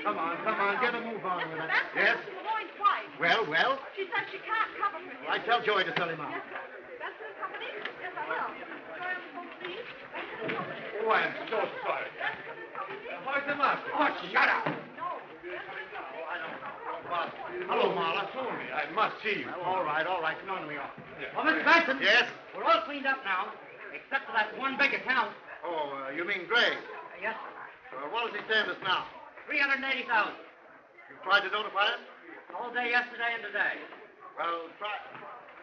Come on, get a move on with it. Yes? Well? She said she can't cover for him. I tell Joey to sell him out. Yes, sir. Benson and Company? Yes, I will. Sorry, I'm supposed to leave. Benson and Company. Oh, I'm so sorry. Benson and Company? What's the matter? Oh, shut up. No. Benson and Company. Hello, Marla. Tony, I must see you. Well, all right. Come on, we are. Yeah. Well, Mr. Benson. Yes? We're all cleaned up now, except for that one big account. Oh, you mean Gray? Yes, What does he say to us now? $380,000. You tried to notify him? All day yesterday and today. Well, try.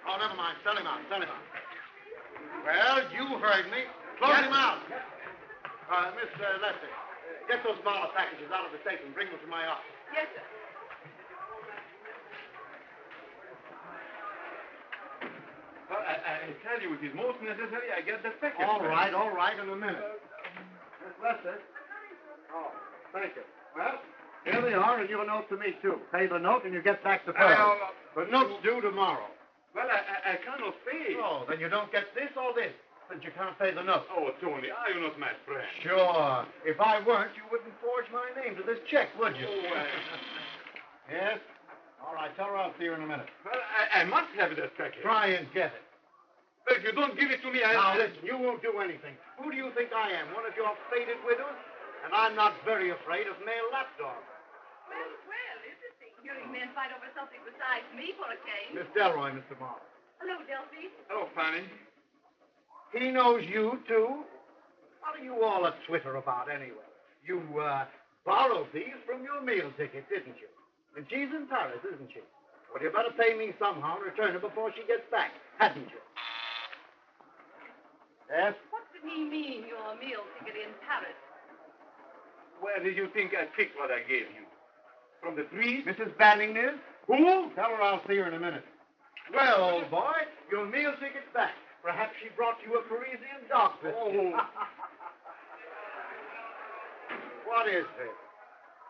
Oh, never mind. Sell him out. Well, you heard me. Close him out. Miss Lester, get those Marla packages out of the safe and bring them to my office. Yes, sir. Well, I tell you, it is most necessary I get the package. All right, in a minute. Miss Lester. Oh, thank you. Well, here they are, and your note to me, too. Pay the note, and you get back the Pearl. The note's due tomorrow. Well, I cannot pay. Oh, then you don't get this or this, since you can't pay the note. Oh, Tony, are you not my friend? Sure. If I weren't, you wouldn't forge my name to this check, would you? Oh, Yes? All right, tell her I'll see her in a minute. Well, I must have that package. Try and get it. But if you don't give it to me, Now, listen, you won't do anything. Who do you think I am, one of your faded widows? And I'm not very afraid of male lapdogs. Well, interesting. Hearing men fight over something besides me for a change. Miss Delroy, Mr. Morris. Hello, Delphi. Oh, Fanny. He knows you, too? What are you all a twitter about, anyway? You, borrowed these from your meal ticket, didn't you? And she's in Paris, isn't she? Well, you better pay me somehow and return her before she gets back, hadn't you? Yes? What did he mean, your meal ticket in Paris? Where did you think I picked what I gave you? From the tree? Mrs. Banningness? Who? Tell her I'll see her in a minute. Well, old boy, your meal ticket's back. Perhaps she brought you a Parisian dog biscuit. Oh. What is this?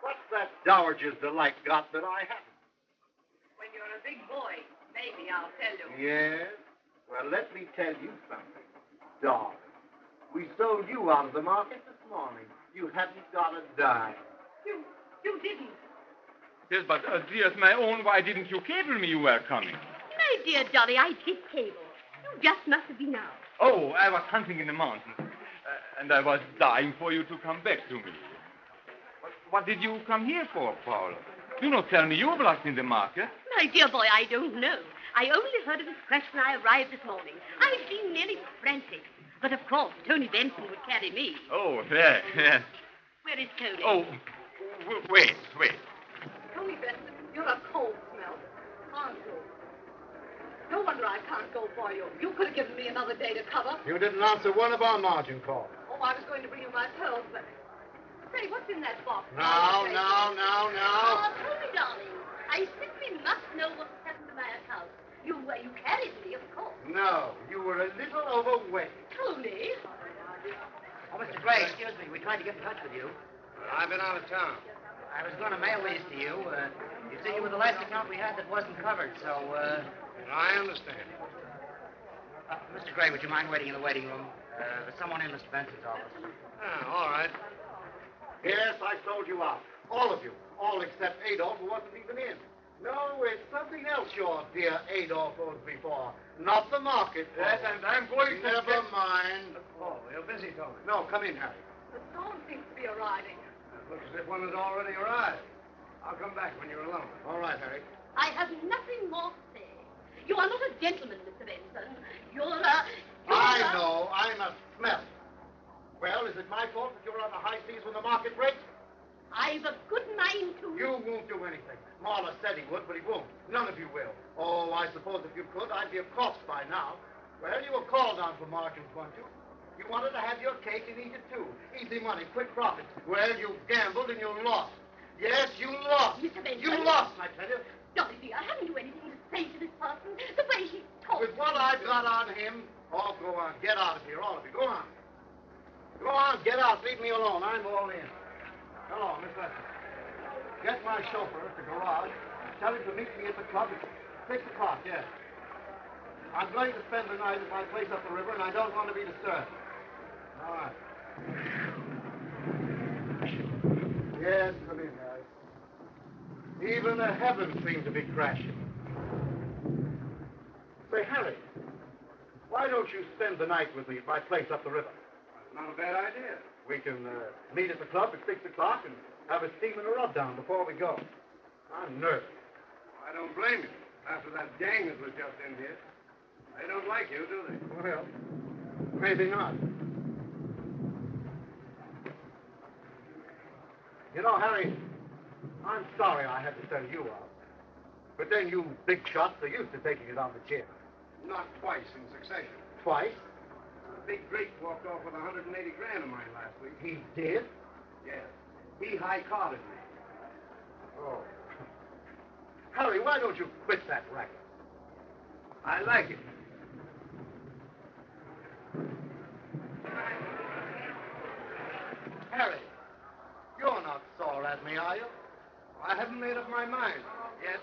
What's that Dowager's Delight got that I haven't? When you're a big boy, maybe I'll tell you. Yes? Well, let me tell you something. Dog. We sold you out of the market this morning. You haven't got a dime. You didn't. Yes, but, dear, my own, why didn't you cable me you were coming? My dear Dolly, I did cable. You just must have been out. Oh, I was hunting in the mountains, and I was dying for you to come back to me. What did you come here for, Paul? Do not tell me you were lost in the market. My dear boy, I don't know. I only heard of his crash when I arrived this morning. I've been nearly frantic. But, of course, Tony Benson would carry me. Oh, yes. Where is Tony? Oh, wait. Tony Benson, you're a cold smell. Aren't you? No wonder I can't go for you. You could have given me another day to cover. You didn't answer one of our margin calls. Oh, I was going to bring you my pearls, but... Say, what's in that box? No. Oh, Tony, darling, I simply must know what's happened to my account. You carried me, of course. No, you were a little overweight. Tony? Oh, Mr. Gray, excuse me. We tried to get in touch with you. I've been out of town. I was going to mail these to you. You see, you were the last account we had that wasn't covered, so, I understand. Mr. Gray, would you mind waiting in the waiting room? There's someone in Mr. Benson's office. All right. Yes, I sold you out. All of you. All except Adolph, who wasn't even in. No, it's something else your dear Adolph owes me for. Not the market. Yes, and I'm going to... Never mind. Oh, you're busy, Tony. No, come in, Harry. The storm seems to be arriving. It looks as if one has already arrived. I'll come back when you're alone. All right, Harry. I have nothing more to say. You are not a gentleman, Mr. Benson. I know. I'm a smell. Well, is it my fault that you're on the high seas when the market breaks? I've a good mind to... You won't do anything. Marla said he would, but he won't. None of you will. Oh, I suppose if you could, I'd be a corpse by now. Well, you were called on for margins, weren't you? You wanted to have your cake and eat it, too. Easy money, quick profits. Well, you gambled and you lost. Yes, you lost. Mr. Benson. You lost, I tell you. Doris, dear, haven't you anything to say to this person? The way he talks. With what I've got on him, oh, go on. Get out of here, all of you. Go on. Go on, get out. Leave me alone. I'm all in. Hello, Miss Lester. Get my chauffeur at the garage. Tell him to meet me at the club at 6 o'clock, yes. I'm going to spend the night at my place up the river, and I don't want to be disturbed. All right. Yes, come in, Harry. Even the heavens seem to be crashing. Say, Harry, why don't you spend the night with me at my place up the river? Not a bad idea. We can meet at the club at 6 o'clock and have a steam and a rub down before we go. I'm nervous. I don't blame you. After that gang that was just in here. They don't like you, do they? Well, maybe not. You know, Harry, I'm sorry I had to send you out. But then you big shots are used to taking it on the chin. Not twice in succession. Twice? Big Greek walked off with 180 grand of mine last week. He did? Yes. He high-carded me. Oh. Harry, why don't you quit that racket? I like it. Harry, you're not sore at me, are you? I haven't made up my mind yet.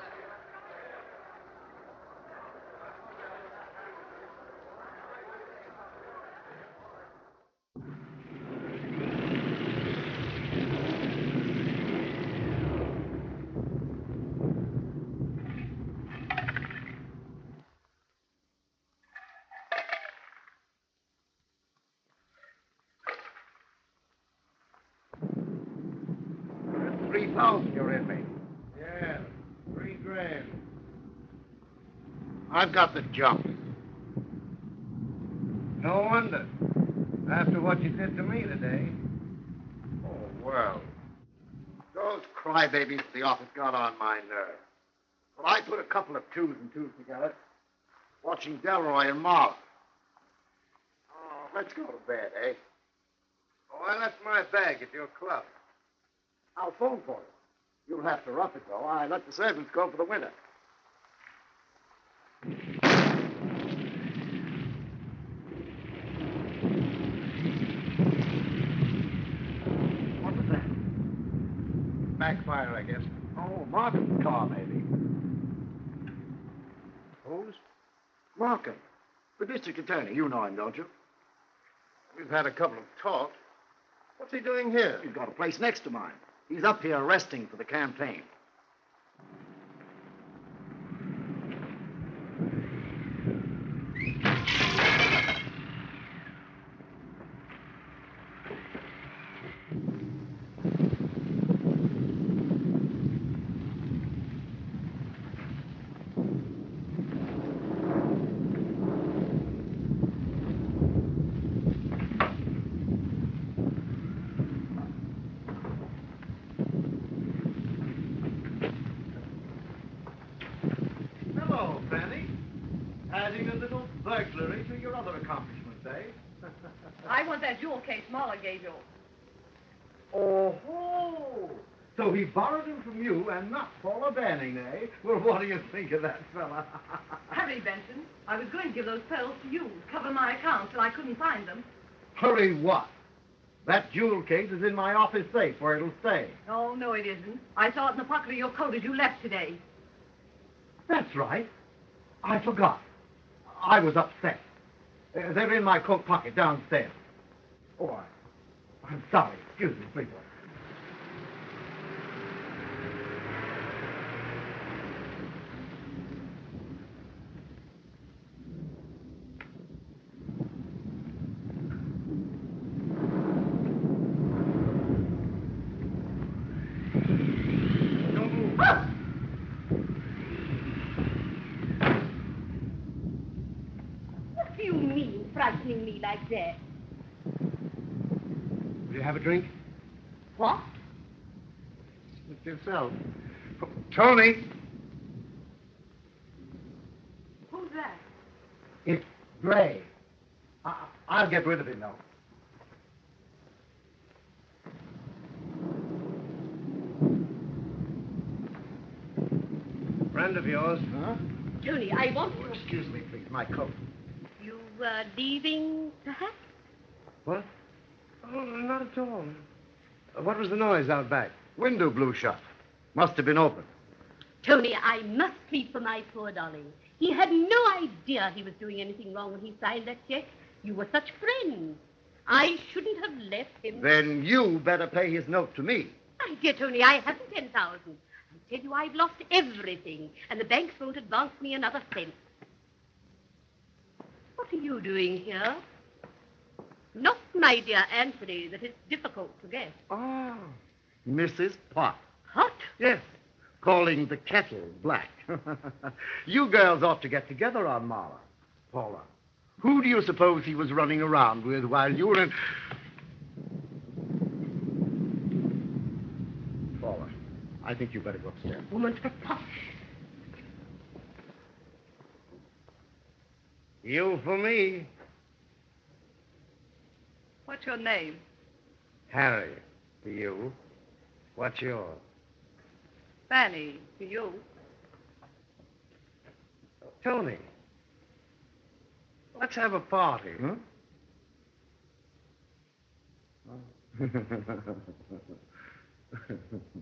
$3,000 you're in me. Yeah, 3 grand. I've got the jump. No wonder. After what you did to me today. Oh, well. Those crybabies at the office got on my nerves. But I put a couple of twos and twos together, watching Delroy and Marla. Oh, let's go to bed, eh? Oh, I left my bag at your club. I'll phone for it. You'll have to rough it, though. I let the servants go for the winter. What was that? Backfire, I guess. Oh, Markham's car, maybe. Whose? Markham. The district attorney. You know him, don't you? We've had a couple of talks. What's he doing here? He's got a place next to mine. He's up here resting for the campaign. Burglary to your other accomplishments, eh? I want that jewel case Marla gave you. Oh, so he borrowed him from you and not Paula Banning, eh? Well, what do you think of that fella? Hurry, Benson. I was going to give those pearls to you, cover my account till I couldn't find them. Hurry what? That jewel case is in my office safe where it'll stay. Oh, no, it isn't. I saw it in the pocket of your coat as you left today. That's right. I forgot. I was upset. They're in my coat pocket downstairs. Oh, I'm sorry. Excuse me, please. Don't like that? Will you have a drink? What? With yourself. Tony! Who's that? It's Gray. I'll get rid of him now. Friend of yours? Huh? Tony, I want Oh, you. excuse me, please. My coat. You were leaving, perhaps? What? Oh, not at all. What was the noise out back? Window blew shut. Must have been open. Tony, I must plead for my poor darling. He had no idea he was doing anything wrong when he signed that check. You were such friends. I shouldn't have left him. Then you better pay his note to me. My dear Tony, I haven't 10,000. I tell you, I've lost everything, and the banks won't advance me another cent. What are you doing here? Not, my dear Anthony, that it's difficult to guess. Ah, Mrs. Pot. What? Yes, calling the kettle black. You girls ought to get together on Marla. Paula, who do you suppose he was running around with while you were in... Paula, I think you better go upstairs. Woman, preposterous. You for me. What's your name? Harry, for you. What's yours? Fanny, to you. Tony. Let's have a party. Huh?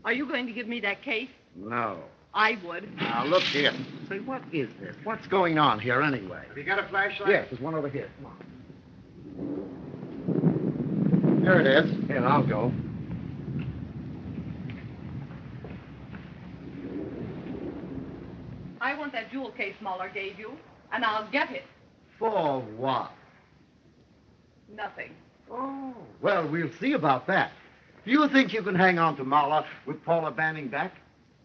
Are you going to give me that case? No. I would. Now, look here. Say, what is this? What's going on here anyway? Have you got a flashlight? Yes, there's one over here. Come on. Here it is. Here, I'll go. I want that jewel case Muller gave you, and I'll get it. For what? Nothing. Oh, well, we'll see about that. Do you think you can hang on to Marla with Paula banning back?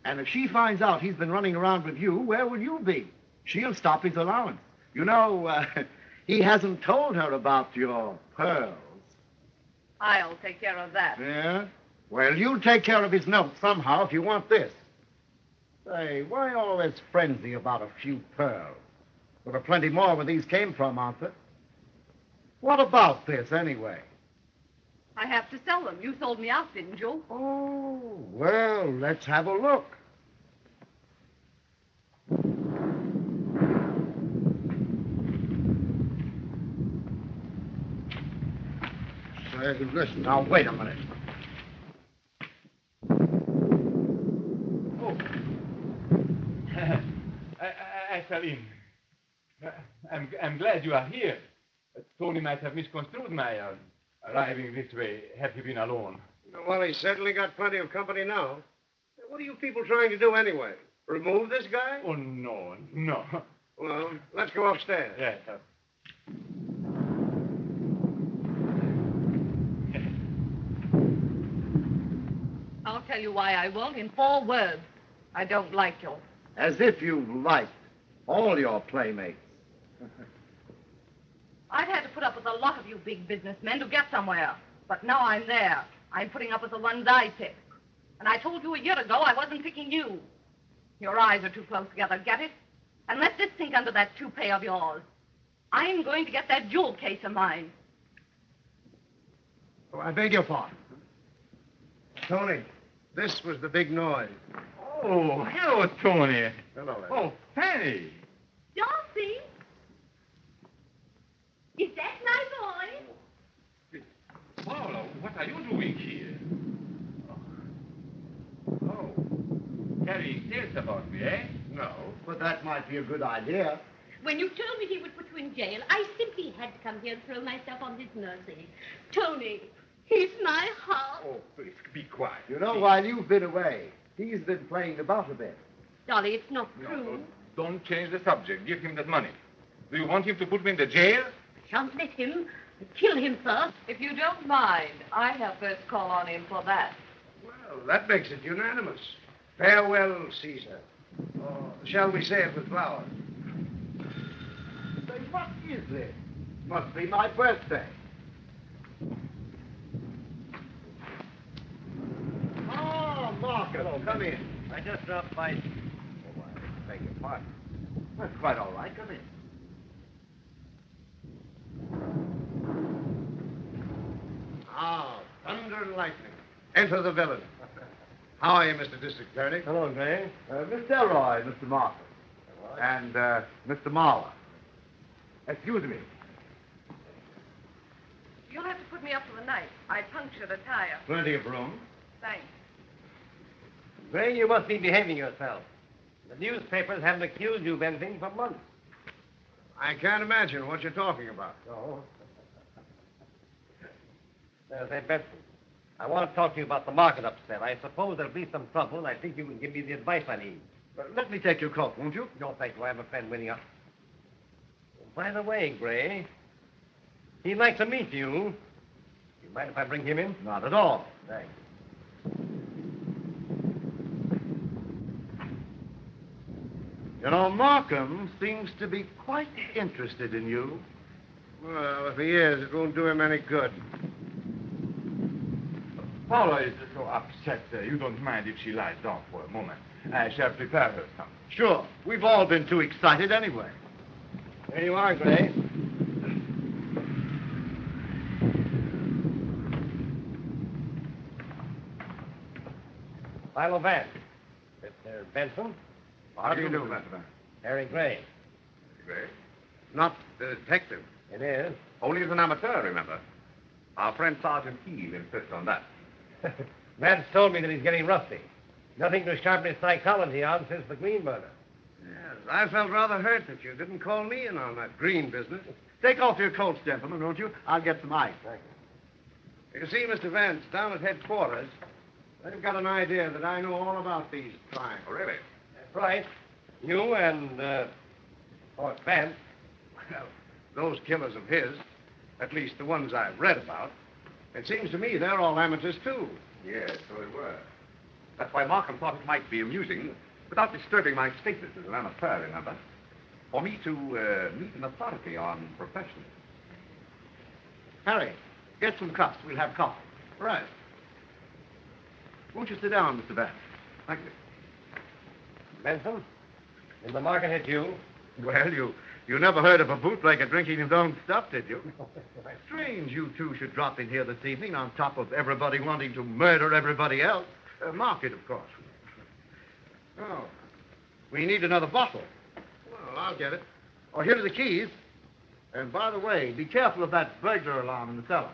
And if she finds out he's been running around with you, where will you be? She'll stop his allowance. You know, he hasn't told her about your pearls. I'll take care of that. Yeah? Well, you'll take care of his note somehow if you want this. Say, why all this frenzy about a few pearls? There are plenty more where these came from, aren't there? What about this, anyway? I have to sell them. You sold me out, didn't you? Oh, well, let's have a look. Say, listen, now, wait a minute. Oh. I fell in. I'm glad you are here. Tony might have misconstrued my arriving this way had he been alone. Well, he's certainly got plenty of company now. What are you people trying to do anyway? Remove this guy? Oh, no. Well, let's go upstairs. Yes. I'll tell you why I won't in 4 words. I don't like you. As if you liked all your playmates. I've had to put up with a lot of you big businessmen to get somewhere. But now I'm there. I'm putting up with the ones I pick. And I told you a year ago I wasn't picking you. Your eyes are too close together, get it? And let this sink under that toupee of yours. I'm going to get that jewel case of mine. Oh, I beg your pardon. Tony, this was the big noise. Oh, hello, Tony. Hello there. Oh, Fanny. Dorothy? Is that my boy? Paula, what are you doing here? Oh, carrying tales about me, eh? No, but that might be a good idea. When you told me he would put you in jail, I simply had to come here and throw myself on his mercy. Tony, he's my heart. Oh, please, be quiet. You know, while you've been away, he's been playing about a bit. Dolly, it's not No, true. don't change the subject. Give him that money. Do you want him to put me in the jail? I shan't let him. Kill him first. If you don't mind, I have first call on him for that. Well, that makes it unanimous. Farewell, Caesar. Or shall we say it with flowers? Say, what is this? Must be my birthday. Oh, Marcus, come in. I just dropped by. Oh, I beg your pardon. That's quite all right. Come in. Ah, thunder and lightning. Enter the villain. How are you, Mr. District Attorney? Hello, Gray. Miss Delroy, Mr. Marcus. And Mr. Marler. Excuse me. You'll have to put me up for the night. I punctured a tire. Plenty of room. Thanks. Gray, you must be behaving yourself. The newspapers haven't accused you of anything for months. I can't imagine what you're talking about. Oh. Say, Benson, I want to talk to you about the market upset. I suppose there'll be some trouble, and I think you can give me the advice I need. Let me take your coat, won't you? No, thank you. I have a friend waiting up. By the way, Gray, he'd like to meet you. You mind if I bring him in? Not at all. Thanks. You know, Markham seems to be quite interested in you. Well, if he is, it won't do him any good. Paula is so upset. You don't mind if she lies down for a moment. I shall prepare her some. Sure. We've all been too excited anyway. There you are, Gray. Philo Vance. Mr. Benson. How do you do, Mr. Van? Harry Gray. Gray? Not the detective. It is. Only as an amateur, remember. Our friend Sergeant Keel insists on that. Vance told me that he's getting rusty. Nothing to sharpen his psychology on since the Green murder. Yes, I felt rather hurt that you didn't call me in on that green business. Take off your coats, gentlemen, won't you? I'll get some ice. Thank you. You see, Mr. Vance, down at headquarters, they've got an idea that I know all about these crimes. Oh, really? That's right. You and, Vance. Well, those killers of his, at least the ones I've read about, it seems to me they're all amateurs, too. Yes, so they were. That's why Markham thought it might be amusing, without disturbing my status as an amateur, remember, for me to meet an authority on professions. Harry, get some cups. We'll have coffee. Right. Won't you sit down, Mr. Vance? Thank you. Benson, did the market hit you? Well, you never heard of a bootlegger drinking his own stuff, did you? Strange you two should drop in here this evening on top of everybody wanting to murder everybody else. Market, of course. Oh, we need another bottle. Well, I'll get it. Oh, here are the keys. And by the way, be careful of that burglar alarm in the cellar.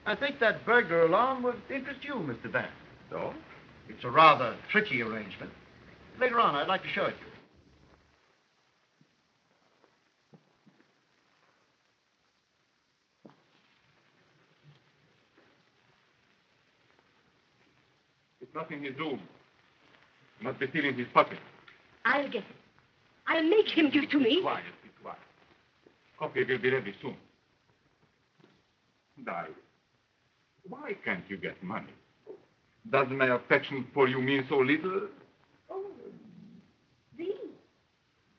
I think that burglar alarm would interest you, Mr. Vance. So? It's a rather tricky arrangement. Later on, I'd like to show it to you. It's not in his room. It must be still in his pocket. I'll get it. I'll make him give it to me. Be quiet. Coffee will be ready soon. Dine, why can't you get money? Does my affection for you mean so little? Oh, thee.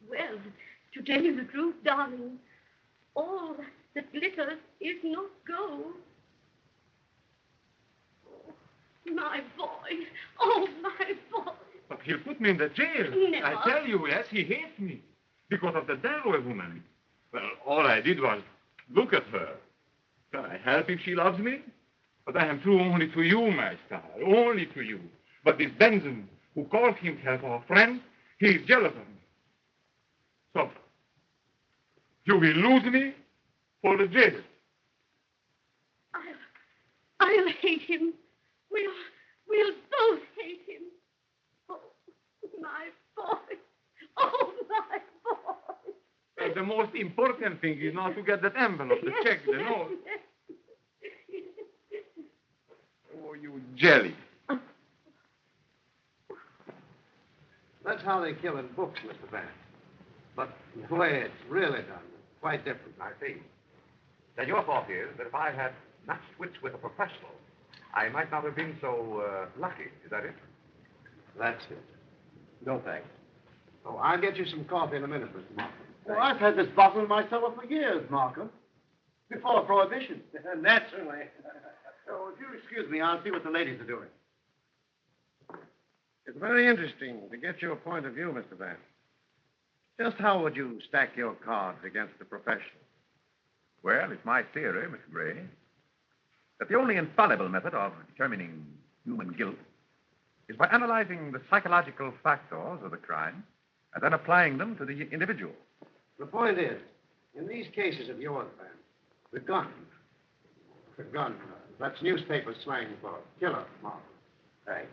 Well, to tell you the truth, darling, all that glitters is not gold. My boy. Oh, my boy. But he'll put me in the jail. Never. I tell you, yes, he hates me. Because of the Delroy woman. Well, all I did was look at her. Can I help if she loves me? But I am true only to you, my star. Only to you. But this Benson, who calls himself our friend, he's jealous of me. So, you will lose me for the jail. I'll hate him. We'll both hate him. Oh, my boy. Oh, my boy. But the most important thing is not to get that envelope, the check, the note. Oh, you jelly. That's how they kill in books, Mr. Vance. But the way it's really done, quite different. I see. Then your thought is that if I had matched wits with a professional, I might not have been so lucky. Is that it? That's it. No, thanks. Oh, I'll get you some coffee in a minute, Mr. Markham. Well, I've had this bottle in my cellar for years, Markham. Before Prohibition. Naturally. Oh, if you'll excuse me, I'll see what the ladies are doing. It's very interesting to get your point of view, Mr. Vance. Just how would you stack your cards against the profession? Well, it's my theory, Mr. Gray, that the only infallible method of determining human guilt is by analyzing the psychological factors of the crime and then applying them to the individual. The point is, in these cases of yours, Vance, the gun, that's newspaper slang for killer, Mark. Right.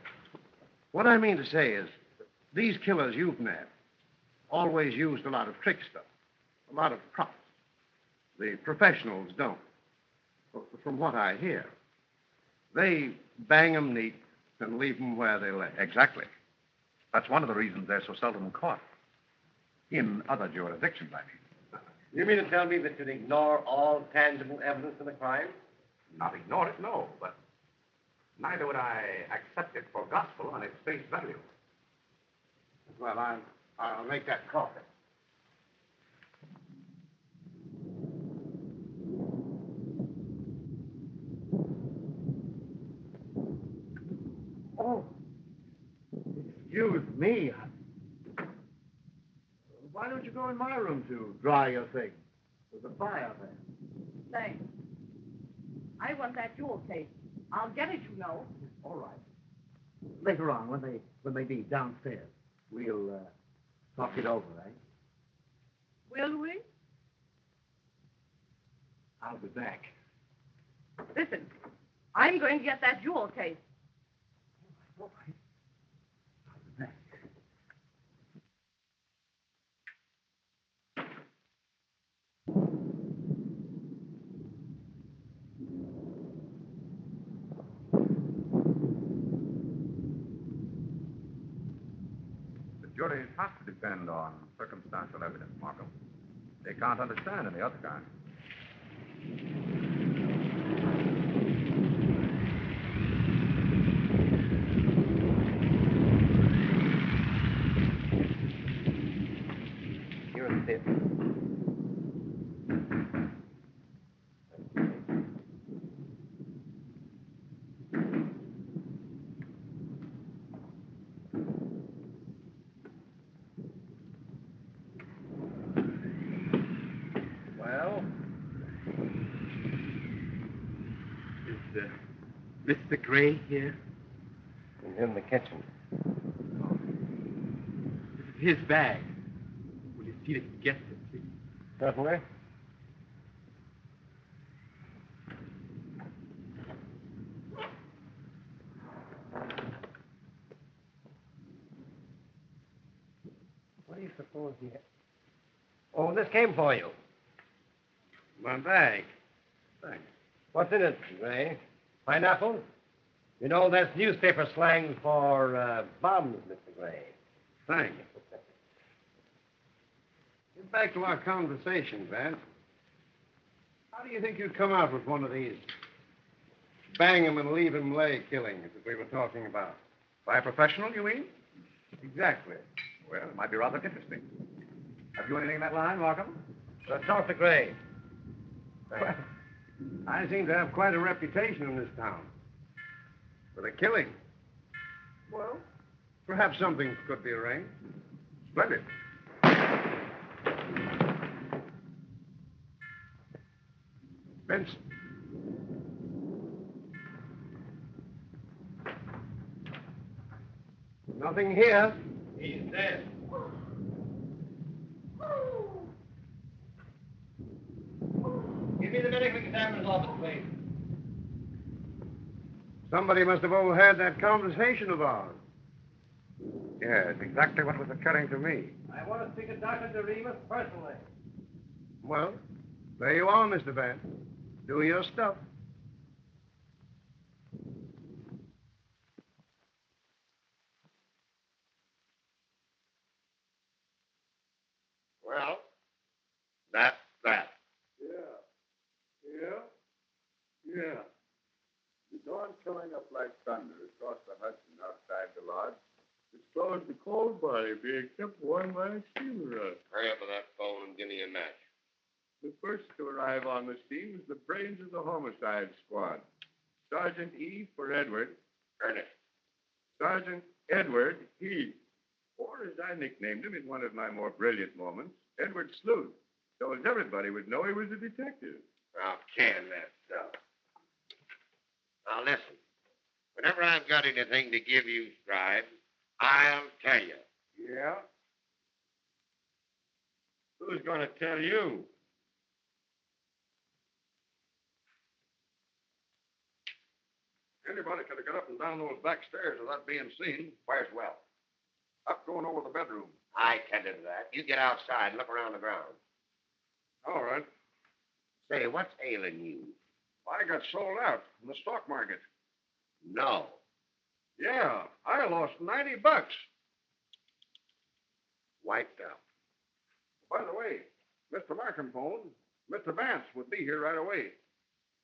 What I mean to say is, these killers you've nabbed always used a lot of trick stuff, a lot of props. The professionals don't. From what I hear, they bang 'em neat and leave 'em where they lay. Exactly. That's one of the reasons they're so seldom caught. In other jurisdictions, I mean. You mean to tell me that you'd ignore all tangible evidence of the crime? Not ignore it, no, but neither would I accept it for gospel on its face value. Well, I'll make that coffee. Oh, excuse me. Why don't you go in my room to dry your things? There's a fire there. Thanks. I want that jewel case. I'll get it, you know. All right. Later on, when they be downstairs, we'll talk it over, eh? Will we? I'll be back. Listen, I'm going to get that jewel case. All right. I'll be back. The juries have to depend on circumstantial evidence, Markham. They can't understand any other kind. You're a tip. Well? Is Mr. Gray here? He's in the kitchen. This is his bag. Will you see that he gets it, please? Certainly. What do you suppose he had? Oh, this came for you. My bag. Thanks. What's in it, Gray? Pineapple? You know, that's newspaper slang for bombs, Mr. Gray. Thanks. Get back to our conversation, Vance. How do you think you'd come out with one of these bang 'em and leave 'em lay killings that we were talking about? By a professional, you mean? Exactly. Well, it might be rather interesting. Have you anything in that line, Markham? Talk to Gray. Well, I seem to have quite a reputation in this town. For the killing. Well, perhaps something could be arranged. Splendid. Benson. Nothing here. He's dead. Give me the medical examiner's office, please. Somebody must have overheard that conversation of ours. Yes, exactly what was occurring to me. I want to speak to Dr. Doris personally. Well, there you are, Mr. Vance. Do your stuff. Well, that's that. Yeah. The dawn coming up like thunder across the Hudson outside the lodge disclosed the cold body being kept warm by a steamer rod. Hurry up with that phone and give can you imagine? The first to arrive on the scene was the brains of the homicide squad. Sergeant E for Edward. Ernest. Sergeant Edward Heath. Or, as I nicknamed him in one of my more brilliant moments, Edward Sleuth, so as everybody would know he was a detective. Now, can that stuff. Now, listen. Whenever I've got anything to give you, Scribe, I'll tell you. Yeah? Who's going to tell you? Anybody could have got up and down those back stairs without being seen. Fires well. Up going over the bedroom. I tended to that. You get outside and look around the grounds. All right. Say, what's ailing you? I got sold out in the stock market. No. Yeah, I lost $90. Wiped out. By the way, Mr. Markham phoned. Mr. Vance would be here right away.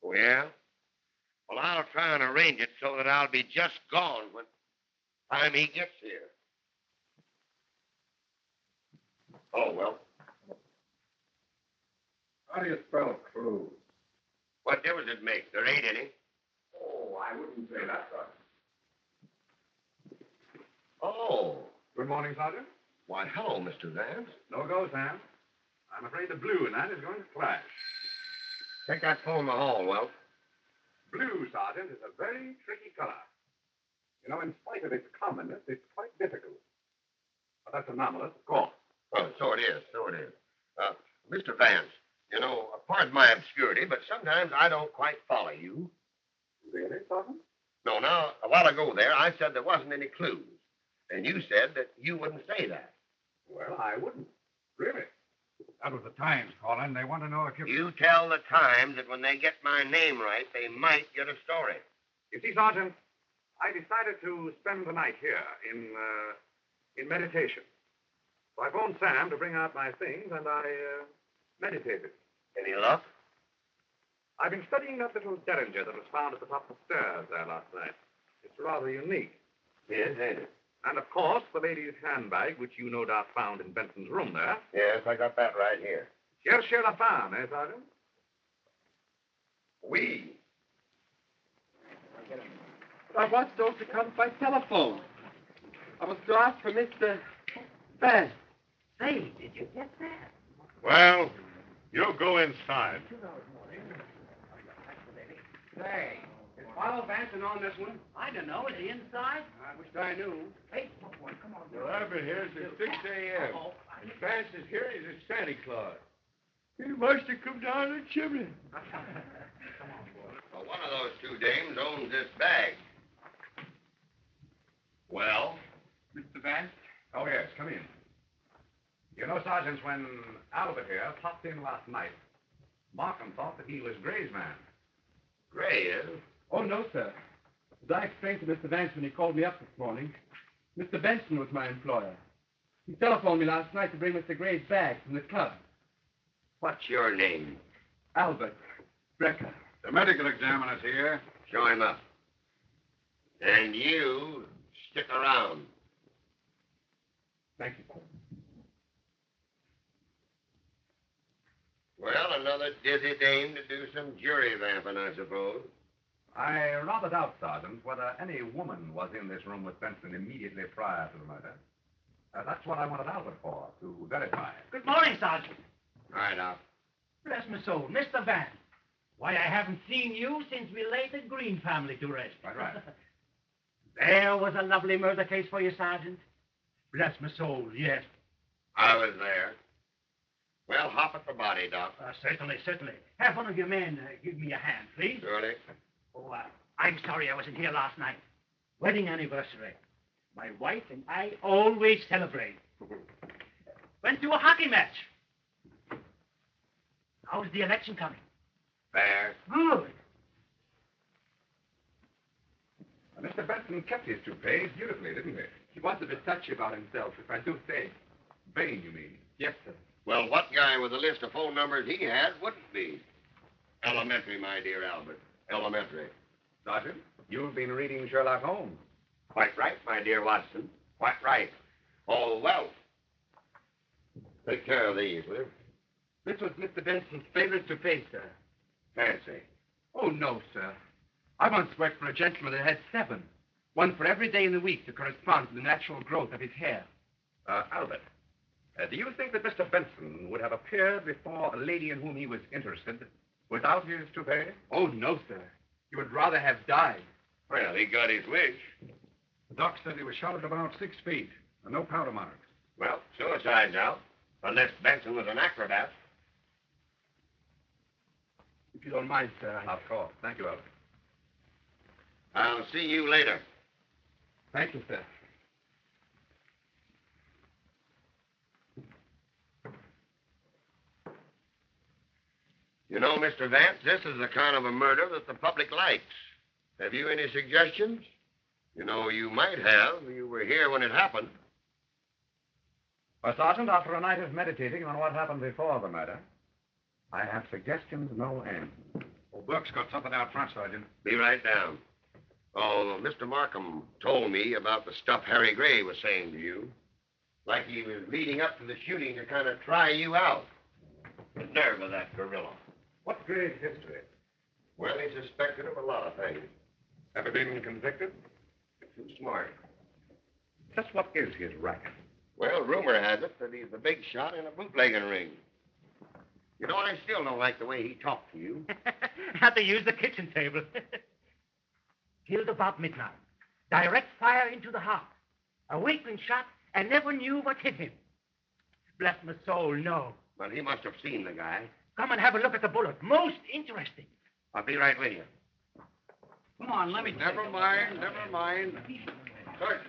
Oh, yeah? Well, I'll try and arrange it so that I'll be just gone when time he gets here. Oh, well. How do you spell clue? What difference it make? There ain't any. Oh, I wouldn't say that, Sergeant. Oh. Good morning, Sergeant. Why, hello, Mr. Vance. No go, Sam. I'm afraid the blue in that is going to clash. Take that phone in the hall, Welch. Blue, Sergeant, is a very tricky color. You know, in spite of its commonness, it's quite difficult. But that's anomalous, of course. Oh, so it is. Mr. Vance, you know, pardon my obscurity, but sometimes I don't quite follow you. Really, Sergeant? No, now, a while ago there, I said there wasn't any clues. And you said that you wouldn't say that. Well, I wouldn't. Really. That was the Times calling. They want to know if you... You tell the Times that when they get my name right, they might get a story. You see, Sergeant, I decided to spend the night here in meditation. So I phoned Sam to bring out my things, and I meditated. Any luck? I've been studying that little derringer that was found at the top of the stairs there last night. It's rather unique. Yes, ain't it? And, of course, the lady's handbag, which you no doubt found in Benson's room there. Yes, I got that right here. Cherchez la femme, eh, Sergeant? Oui. I was told to come by telephone. I was to ask for Mr. Vance. Say, did you get that? Well, you go inside. Say, is Philo Vance on this one? I don't know. Is he inside? I wish I knew. Hey, come on. Well, I've been here since 6 a.m. If Vance is here, he's a Santa Claus. He must have come down the chimney. Well, one of those two dames owns this bag. Well? Mr. Vance? Oh, yes, come in. You know, Sergeant, when Albert here popped in last night, Markham thought that he was Gray's man. Gray is? Oh, no, sir. As I explained to Mr. Vance when he called me up this morning, Mr. Benson was my employer. He telephoned me last night to bring Mr. Gray's bag from the club. What's your name? Albert Brecker. The medical examiner's here. Show him up. And you stick around. Thank you, sir. Well, another dizzy dame to do some jury vamping, I suppose. I rather doubt, Sergeant, whether any woman was in this room with Benson immediately prior to the murder. That's what I wanted Albert for, to verify. Good morning, Sergeant. Right out. Bless my soul, Mr. Vance. Why, I haven't seen you since we laid the Green family to rest. Right. There was a lovely murder case for you, Sergeant. Bless my soul, yes. I was there. Well, hop at the body, Doc. Certainly. Have one of your men give me a hand, please. Surely. Oh, I'm sorry I wasn't here last night. Wedding anniversary. My wife and I always celebrate. Went to a hockey match. How's the election coming? Fair. Good. Mr. Benson kept his toupees beautifully, didn't he? He was a bit touchy about himself, if I do say. Vain, you mean? Yes, sir. Well, what guy with a list of phone numbers he had wouldn't be? Elementary, my dear Albert. Elementary. Sergeant, you've been reading Sherlock Holmes. Quite right, my dear Watson. Quite right. Oh, well. Take care of these, will you? This was Mr. Benson's favorite toupee, sir. Fancy. Oh, no, sir. I once worked for a gentleman that had 7. One for every day in the week to correspond to the natural growth of his hair. Albert, do you think that Mr. Benson would have appeared before a lady in whom he was interested without his toupee? Oh, no, sir. He would rather have died. Well, he got his wish. The doc said he was shot at about 6 feet, and no powder marks. Well, suicide's out. Unless Benson was an acrobat. If you don't mind, sir. Of course. Thank you, Albert. I'll see you later. Thank you, sir. You know, Mr. Vance, this is the kind of a murder that the public likes. Have you any suggestions? You know, you might have. You were here when it happened. Well, Sergeant, after a night of meditating on what happened before the murder, I have suggestions no end. Oh, Burke's got something out front, Sergeant. Be right down. Oh, Mr. Markham told me about the stuff Harry Gray was saying to you. Like he was leading up to the shooting to kind of try you out. The nerve of that gorilla. What's Gray's history? Well, he's suspected of a lot of things. Ever been convicted? Too smart. Just what is his racket? Well, rumor has it that he's the big shot in a bootlegging ring. You know, I still don't like the way he talked to you. Had to use the kitchen table. Killed about midnight. Direct fire into the heart. A weakling shot and never knew what hit him. Bless my soul, no. Well, he must have seen the guy. Come and have a look at the bullet. Most interesting. I'll be right with you. Come on, let me Never mind. Sergeant.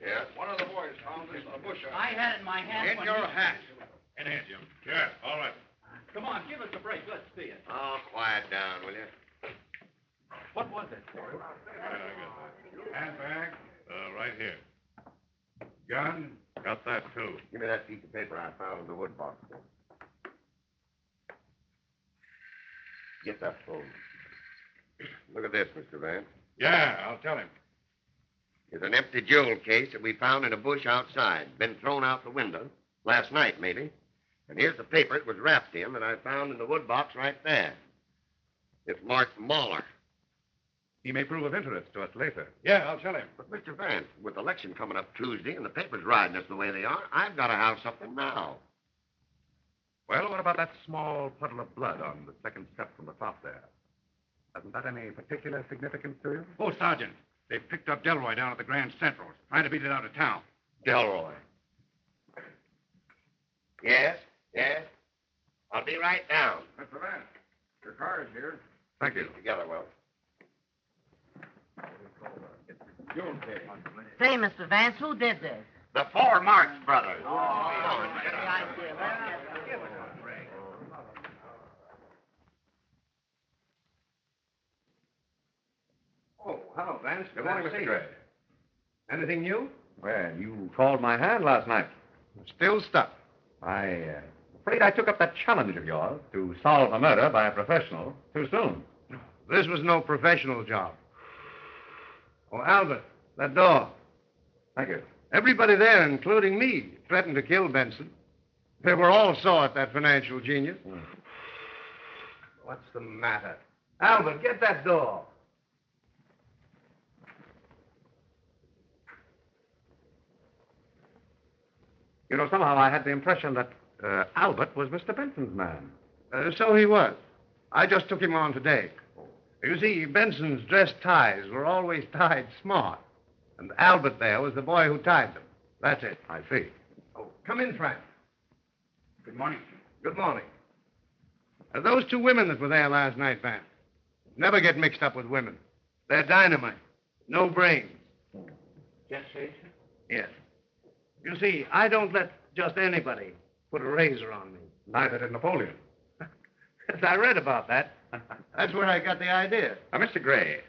Yeah? One of the boys found this in the bush. I had it in my hand. In your hat. In here, Jim. Yeah, all right. Come on, give us a break. Let's see it. Oh, quiet down, will you? What was it? Handbag? Right here. Gun? Got that, too. Give me that piece of paper I found in the wood box. Get that phone. Look at this, Mr. Vance. Yeah, I'll tell him. It's an empty jewel case that we found in a bush outside. Been thrown out the window. Last night, maybe. And here's the paper it was wrapped in that I found in the wood box right there. It's marked Mahler. He may prove of interest to us later. Yeah, I'll tell him. But, Mr. Vance, with the election coming up Tuesday and the papers riding us the way they are, I've got to have something now. Well, what about that small puddle of blood on the second step from the top there? Hasn't that any particular significance to you? Oh, Sergeant, they picked up Delroy down at the Grand Central, trying to beat it out of town. Delroy. Yes? I'll be right down. Mr. Vance, your car is here. Thank you. Together, Will. Say, Mr. Vance, who did this? The 4 Marx brothers. Oh, hello, Vance. Good morning, Mr. Gray. Anything new? Well, you called my hand last night. Still stuck. Afraid I took up that challenge of yours to solve a murder by a professional too soon. This was no professional job. Oh, Albert, that door. Thank you. Everybody there, including me, threatened to kill Benson. They were all sore at that financial genius. What's the matter? Albert, get that door. You know, somehow I had the impression that Albert was Mr. Benson's man. So he was. I just took him on today. You see, Benson's dress ties were always tied smart. And Albert there was the boy who tied them. That's it. I see. Oh, come in, Frank. Good morning. Good morning. Those 2 women that were there last night, Vance. Never get mixed up with women. They're dynamite. No brains. Yes, sir. Yes. You see, I don't let just anybody put a razor on me. Neither did Napoleon. Yes, I read about that. That's where I got the idea. Now, Mr. Gray,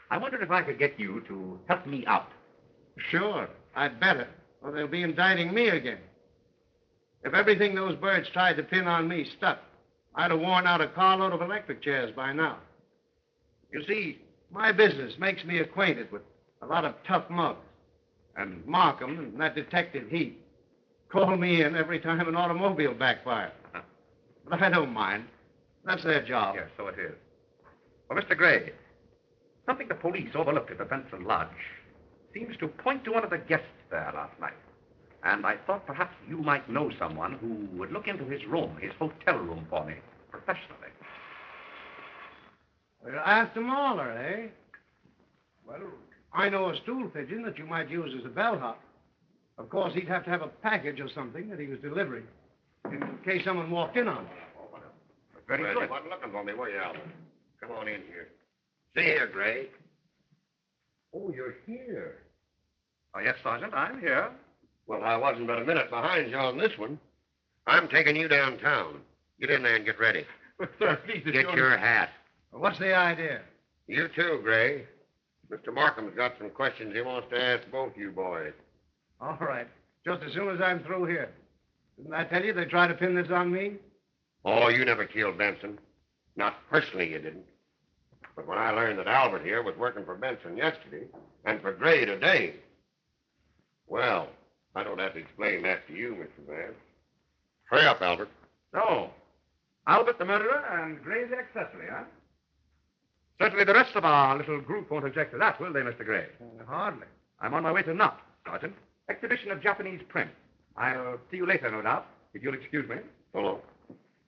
I wondered if I could get you to help me out. Sure. I'd better, or they'll be indicting me again. If everything those birds tried to pin on me stuck, I'd have worn out a carload of electric chairs by now. You see, my business makes me acquainted with a lot of tough mugs. And Markham and that detective Heath call me in every time an automobile backfires. But I don't mind. That's their job. Yes, so it is. Well, Mr. Gray, something the police overlooked at the Benson Lodge seems to point to one of the guests there last night. And I thought perhaps you might know someone who would look into his room, his hotel room for me, professionally. Well, ask the Mahler, eh? Well, I know a stool pigeon that you might use as a bellhop. Of course, he'd have to have a package or something that he was delivering in case someone walked in on him. Very good. You wasn't looking for me, were you, Albert? Come on in here. See here, Gray. Oh, you're here. Oh, yes, Sergeant, I'm here. Well, I wasn't but a minute behind you on this one. I'm taking you downtown. Get in there and get ready. But, sir, please, if Get your hat. Well, what's the idea? You too, Gray. Mr. Markham's got some questions he wants to ask both you boys. All right. Just as soon as I'm through here. Didn't I tell you they tried to pin this on me? Oh, you never killed Benson. Not personally, you didn't. But when I learned that Albert here was working for Benson yesterday and for Gray today, well, I don't have to explain that to you, Mr. Vance. Hurry up, Albert. So, Albert the murderer and Gray the accessory, huh? Certainly the rest of our little group won't object to that, will they, Mr. Gray? Hardly. I'm on my way to Knott, Sergeant. Exhibition of Japanese print. I'll see you later, no doubt, if you'll excuse me. Hello.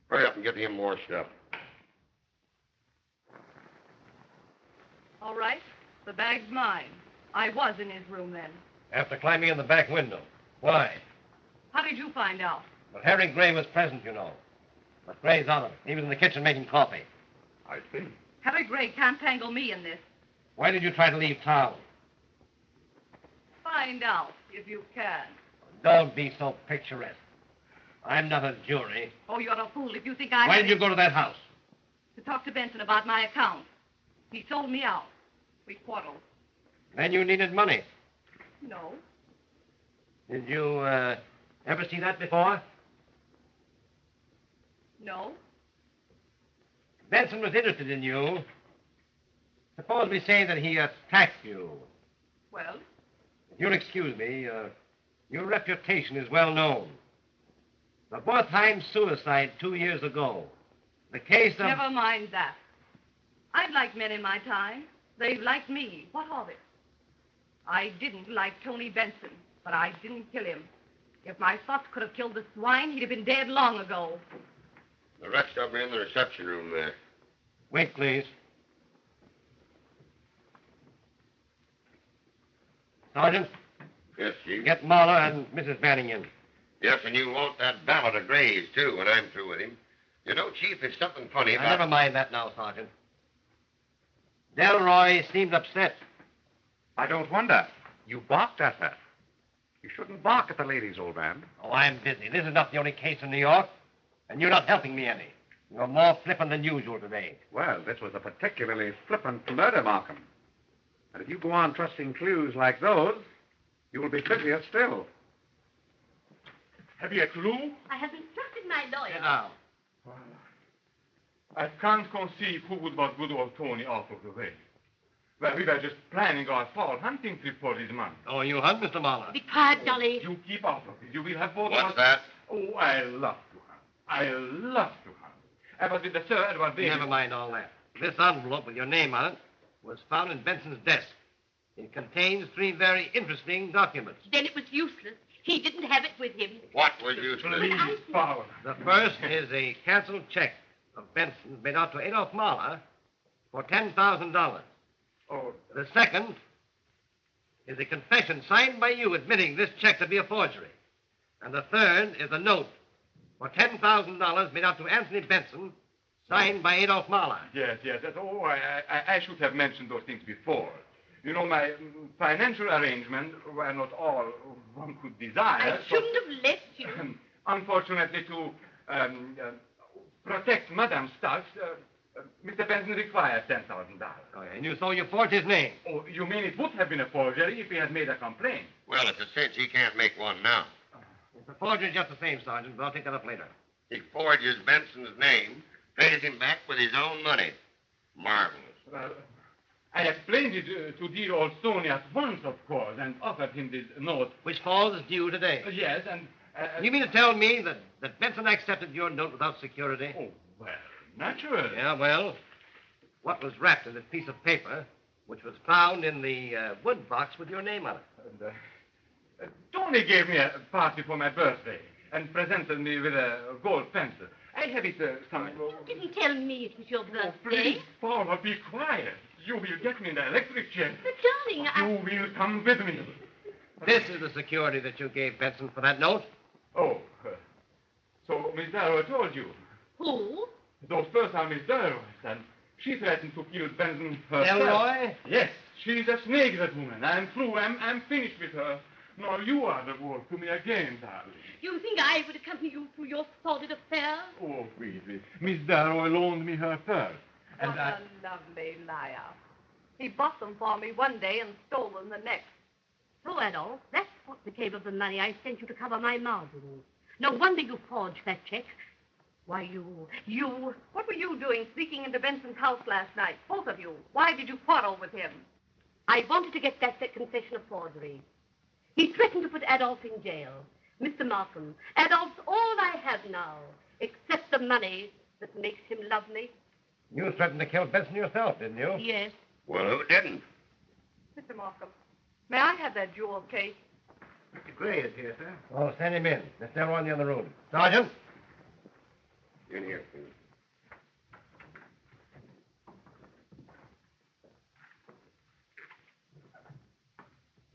Hurry up and get him more stuff. All right. The bag's mine. I was in his room then. After climbing in the back window. Why? How did you find out? Well, Harry Gray was present, you know. But Gray's on him. He was in the kitchen making coffee. I see. Harry Gray can't tangle me in this. Why did you try to leave town? Find out, if you can. Don't be so picturesque. I'm not a jury. Oh, you're a fool if you think I... Why did you go to that house? To talk to Benson about my account. He sold me out. We quarreled. Then you needed money. No. Did you, ever see that before? No. Benson was interested in you. Suppose we say that he attacked you. Well? If you'll excuse me, your reputation is well known. The Bortheim suicide 2 years ago. The case of... Never mind that. I've liked men in my time. They've liked me. What of it? I didn't like Tony Benson, but I didn't kill him. If my thoughts could have killed the swine, he'd have been dead long ago. The rest of them are in the reception room there. Wait, please. Sergeant? Yes, Chief? Get Marla and Mrs. Banning in. Yes, and you want that ballad of Gray's, too, when I'm through with him. You know, Chief, there's something funny about... Never mind that now, Sergeant. Delroy seemed upset. I don't wonder. You barked at her. You shouldn't bark at the ladies, old man. Oh, I'm busy. This is not the only case in New York, and you're not helping me any. You're more flippant than usual today. Well, this was a particularly flippant murder, Markham. And if you go on trusting clues like those, you will be busier still. Have you a clue? I have instructed my lawyer. Sit down. I can't conceive who would want good old Tony out of the way. Well, we were just planning our fall hunting trip for this month. Oh, you hunt, Mr. Marla? Be quiet, Dolly. You keep out of it. You will have both of What's us... that? Oh, I love to hunt. I love to hunt. I was with the Sir Edward Davis. Never mind all that. This envelope with your name on it was found in Benson's desk. It contains 3 very interesting documents. Then it was useless. He didn't have it with him. What was useless? Please, Powell. The first is a canceled check of Benson's made out to Adolph Mahler for $10,000. Oh, The second is a confession signed by you admitting this check to be a forgery. And the third is a note for $10,000 made out to Anthony Benson, signed by Adolph Mahler. yes. Oh, I should have mentioned those things before. You know, my financial arrangements were not all one could desire. I shouldn't have left you. Unfortunately, to protect Madame Stubbs, Mr. Benson requires $10,000. Oh, and you saw you forged his name. Oh, you mean it would have been a forgery if he had made a complaint? Well, it's a cinch he can't make one now. The forgery is just the same, Sergeant, but I'll take that up later. He forges Benson's name, pays him back with his own money. Marvelous. Well, I explained it to dear old Tony at once, of course, and offered him this note. Which falls due today. Yes, and You mean to tell me that Benson accepted your note without security? Oh, well, naturally. Yeah, well, what was wrapped in this piece of paper, which was found in the wood box with your name on it? And, Tony gave me a party for my birthday and presented me with a gold pencil. I have it somewhere. You didn't tell me it was your birthday. Oh, please, Paula, be quiet. You will get me in the electric chair. But, darling, You will come with me. This is the security that you gave Benson for that note? Oh, so Miss Darrow told you. Who? Those first are Miss Darrow's, and she threatened to kill Benson herself. Elroy? Yes, she's a snake, that woman. I'm through. I'm finished with her. Now you are the wolf to me again, darling. You think I would accompany you through your sordid affair? Oh, really. Miss Darrow loaned me her purse. And what a lovely liar. He bought them for me one day and stole them the next. So, Adolph, that's what became of the money I sent you to cover my margins. No wonder you forged that check. Why, you... What were you doing sneaking into Benson's house last night? Both of you. Why did you quarrel with him? I wanted to get back that confession of forgery. He threatened to put Adolph in jail. Mr. Markham, Adolph's all I have now, except the money that makes him love me. You threatened to kill Benson yourself, didn't you? Yes. Well, who didn't? Mr. Markham, may I have that jewel case? Mr. Gray is here, sir. Oh, send him in. Miss Darrow in the other room. Sergeant? In here, please.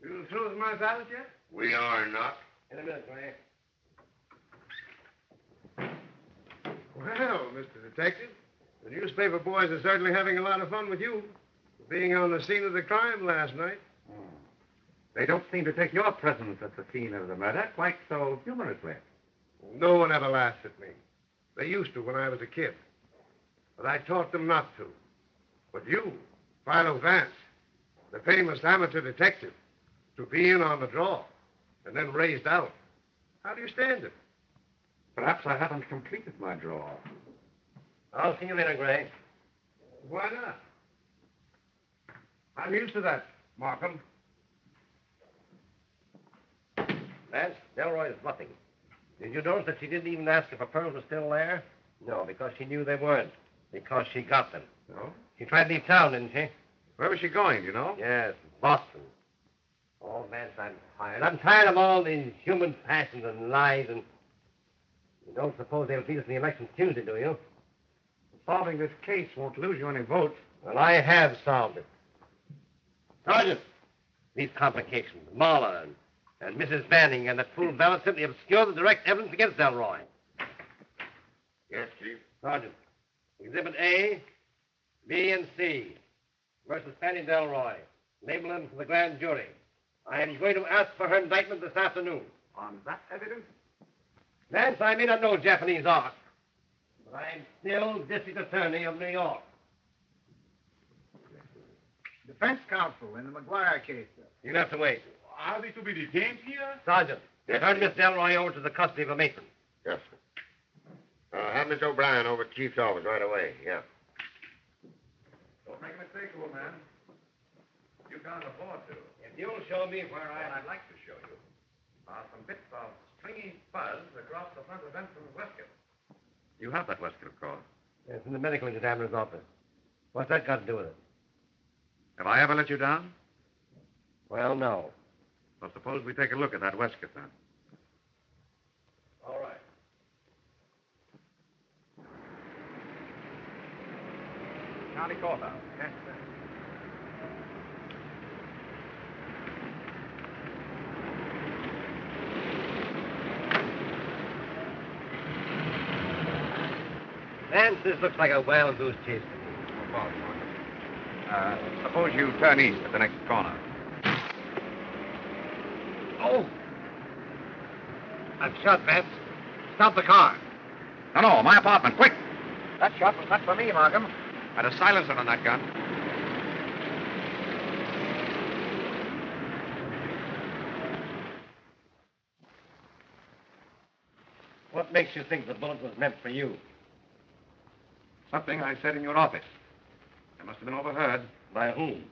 You through with my valet yet? We are not. In a minute, Gray. Well, Mr. Detective, the newspaper boys are certainly having a lot of fun with you. Being on the scene of the crime last night. They don't seem to take your presence at the scene of the murder quite so humorously. No one ever laughs at me. They used to when I was a kid. But I taught them not to. But you, Philo Vance, the famous amateur detective, to be in on the draw and then raised out. How do you stand it? Perhaps I haven't completed my draw. I'll see you later, Gray. Why not? I'm used to that, Markham. Vance, Delroy is bluffing. Did you notice that she didn't even ask if her pearls were still there? No, because she knew they weren't. Because she got them. No? She tried to leave town, didn't she? Where was she going, do you know? Yes, Boston. Oh, Vance, I'm tired. I'm tired of all these human passions and lies and... You don't suppose they'll beat us in the election Tuesday, do you? Solving this case won't lose you any votes. Well, I have solved it. Sergeant, these complications, Marla and Mrs. Banning and that fool valet simply obscure the direct evidence against Delroy. Yes, Chief. Sergeant, Exhibit A, B, and C versus Fanny Delroy. Label them for the grand jury. I am going to ask for her indictment this afternoon. On that evidence? Vance, I may not know Japanese art, but I am still District Attorney of New York. Defense counsel in the McGuire case, sir. You'll have to wait. Are they to be detained here? Sergeant, Yes, turn sir. Miss Delroy over to the custody of a matron. Yes, sir. Have Miss O'Brien over at Chief's office right away. Yeah. Don't make a mistake, old man. You can't afford to. If you'll show me where What I'd like to show you are some bits of stringy fuzz across the front of Benson's waistcoat. You have that waistcoat, of course. It's in the medical examiner's office. What's that got to do with it? Have I ever let you down? Well, no. Well, suppose we take a look at that waistcoat, then. All right. County Courthouse. Yes, sir. Vance, this looks like a wild goose chase to me. Suppose you turn east at the next corner. Oh! I'm shot, Vance. Stop the car. No, my apartment, quick! That shot was not for me, Markham. Had a silencer on that gun. What makes you think the bullet was meant for you? Something I said in your office. It must have been overheard. By whom?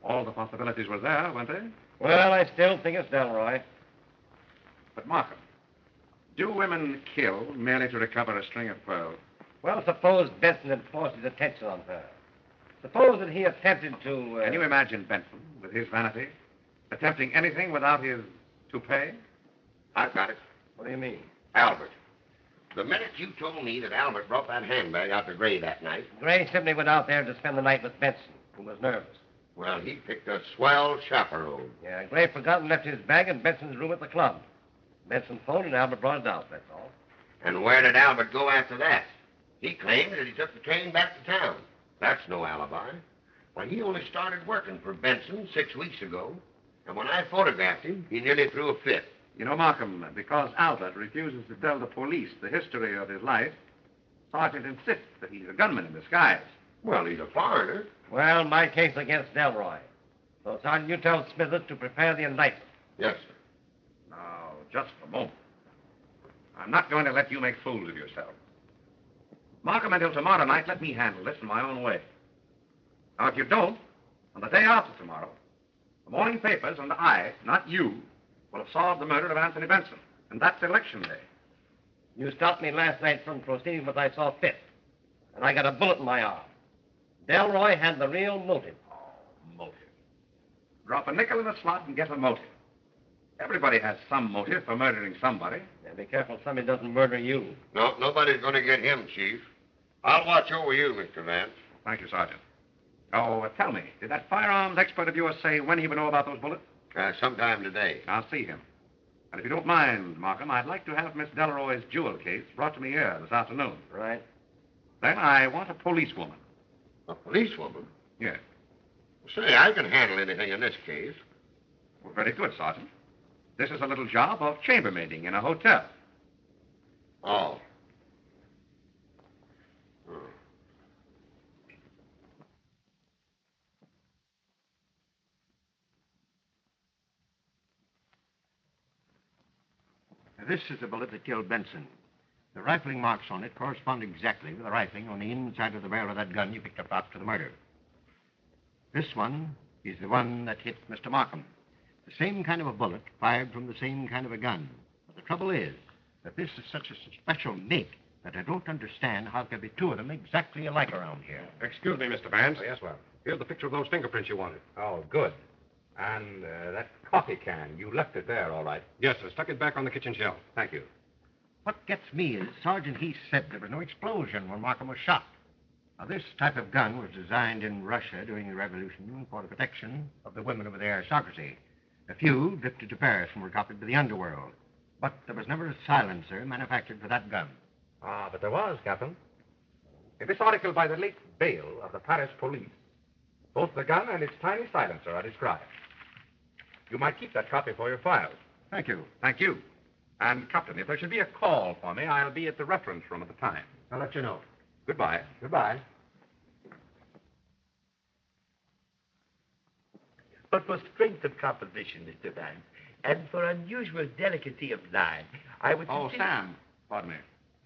All the possibilities were there, weren't they? Well, I still think it's Delroy. But, Markham, do women kill merely to recover a string of pearls? Well, suppose Benson had forced his attention on her. Suppose that he attempted to... Can you imagine Benson, with his vanity, attempting anything without his toupee? I've got it. What do you mean? Albert. The minute you told me that Albert brought that handbag out to Gray that night. Gray simply went out there to spend the night with Benson, who was nervous. Well, he picked a swell chaperone. Yeah, Gray forgot and left his bag in Benson's room at the club. Benson phoned and Albert brought it out, that's all. And where did Albert go after that? He claimed that he took the train back to town. That's no alibi. Why, he only started working for Benson 6 weeks ago. And when I photographed him, he nearly threw a fit. You know, Markham, because Albert refuses to tell the police the history of his life, Sergeant insists that he's a gunman in disguise. Well, he's a foreigner. Well, my case against Delroy. So, Sergeant, you tell Smithers to prepare the indictment. Yes, sir. Now, just a moment. I'm not going to let you make fools of yourself. Markham, until tomorrow night, let me handle this in my own way. Now, if you don't, on the day after tomorrow, the morning papers and I, not you, will have solved the murder of Anthony Benson. And that's election day. You stopped me last night from proceeding what I saw fit. And I got a bullet in my arm. Delroy had the real motive. Oh, motive. Drop a nickel in a slot and get a motive. Everybody has some motive for murdering somebody. Yeah, be careful somebody doesn't murder you. No, nobody's going to get him, Chief. I'll watch over you, Mr. Vance. Thank you, Sergeant. Oh, tell me, did that firearms expert of yours say when he would know about those bullets? Sometime today. I'll see him. And if you don't mind, Markham, I'd like to have Miss Delroy's jewel case brought to me here this afternoon. Right. Then I want a policewoman. A policewoman? Yes. Say, I can handle anything in this case. Well, very good, Sergeant. This is a little job of chambermaiding in a hotel. Oh. This is the bullet that killed Benson. The rifling marks on it correspond exactly with the rifling on the inside of the barrel of that gun you picked up after the murder. This one is the one that hit Mr. Markham. The same kind of a bullet fired from the same kind of a gun. But the trouble is that this is such a special make that I don't understand how there can be two of them exactly alike around here. Excuse me, Mr. Vance. Oh, yes, well. Here's the picture of those fingerprints you wanted. Oh, good. And that coffee can, you left it there, all right. Yes, sir. Stuck it back on the kitchen shelf. Thank you. What gets me is Sergeant Heath said there was no explosion when Markham was shot. Now, this type of gun was designed in Russia during the Revolution for the protection of the women of the aristocracy. A few drifted to Paris and were copied to the underworld. But there was never a silencer manufactured for that gun. Ah, but there was, Captain. In this article by the late Bale of the Paris police, both the gun and its tiny silencer are described. You might keep that copy for your files. Thank you. Thank you. And, Captain, if there should be a call for me, I'll be at the reference room at the time. I'll let you know. Goodbye. Goodbye. But for strength of composition, Mr. Vance, and for unusual delicacy of line, I would... Oh, Sam. Pardon me.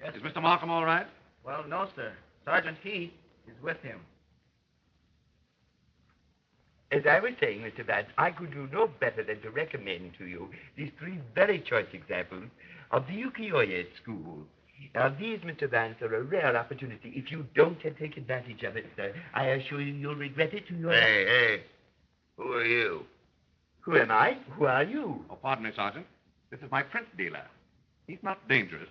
Yes. Is Mr. Markham all right? Well, no, sir. Sergeant Heath is with him. As I was saying, Mr. Vance, I could do no better than to recommend to you these three very choice examples of the ukiyo-e school. Now, these, Mr. Vance, are a rare opportunity. If you don't take advantage of it, sir, I assure you you'll regret it to your... Hey. Who are you? Who am I? Who are you? Oh, pardon me, Sergeant. This is my print dealer. He's not dangerous.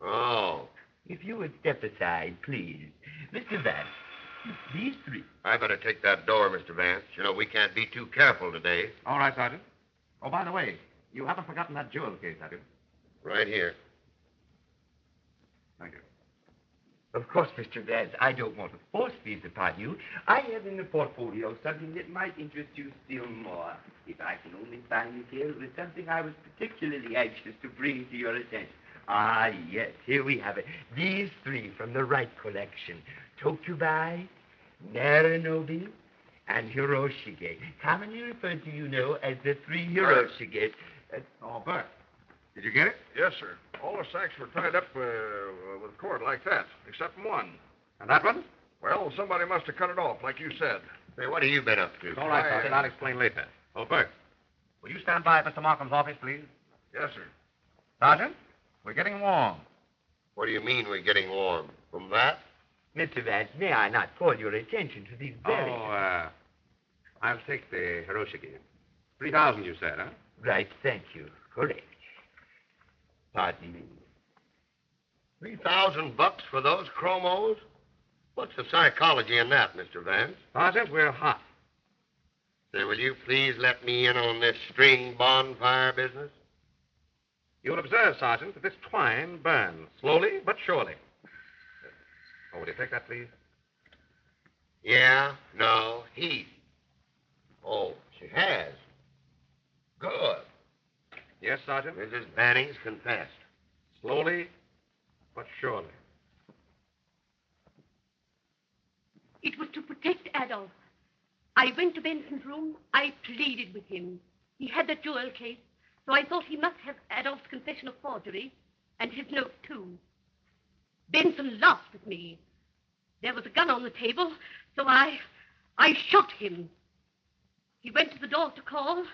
Oh. If you would step aside, please. Mr. Vance, these three... I better take that door, Mr. Vance. You know, we can't be too careful today. All right, Sergeant. Oh, by the way, you haven't forgotten that jewel case, have you? Right here. Thank you. Of course, Mr. Vance, I don't want to force these upon you. I have in the portfolio something that might interest you still more. If I can only find it here, it was something I was particularly anxious to bring to your attention. Ah, yes, here we have it. These three from the Wright collection. Tokubai, Naranobi, and Hiroshige. Commonly referred to, you know, as the three Hiroshige. Oh, Bert. Did you get it? Yes, sir. All the sacks were tied up with cord like that, except one. And that one? Well, somebody must have cut it off, like you said. Hey, what have you been up to? All right, Sergeant. I'll explain later. Oh, Bert, will you stand by at Mr. Markham's office, please? Yes, sir. Sergeant, we're getting warm. What do you mean we're getting warm? From that? Mr. Vance, may I not call your attention to these very... I'll take the Hiroshiki. 3,000, you said, huh? Right, thank you. Correct. Pardon me. $3,000 for those chromos? What's the psychology in that, Mr. Vance? Sergeant, we're hot. Say, will you please let me in on this string bonfire business? You'll observe, Sergeant, that this twine burns slowly but surely. Oh, will you take that, please? Yeah, no, heat. Oh, she has. Good. Yes, Sergeant? Mrs. Banning's confessed. Slowly but surely. It was to protect Adolph. I went to Benson's room. I pleaded with him. He had that jewel case, so I thought he must have Adolph's confession of forgery and his note, too. Benson laughed at me. There was a gun on the table, so I shot him. He went to the door to call,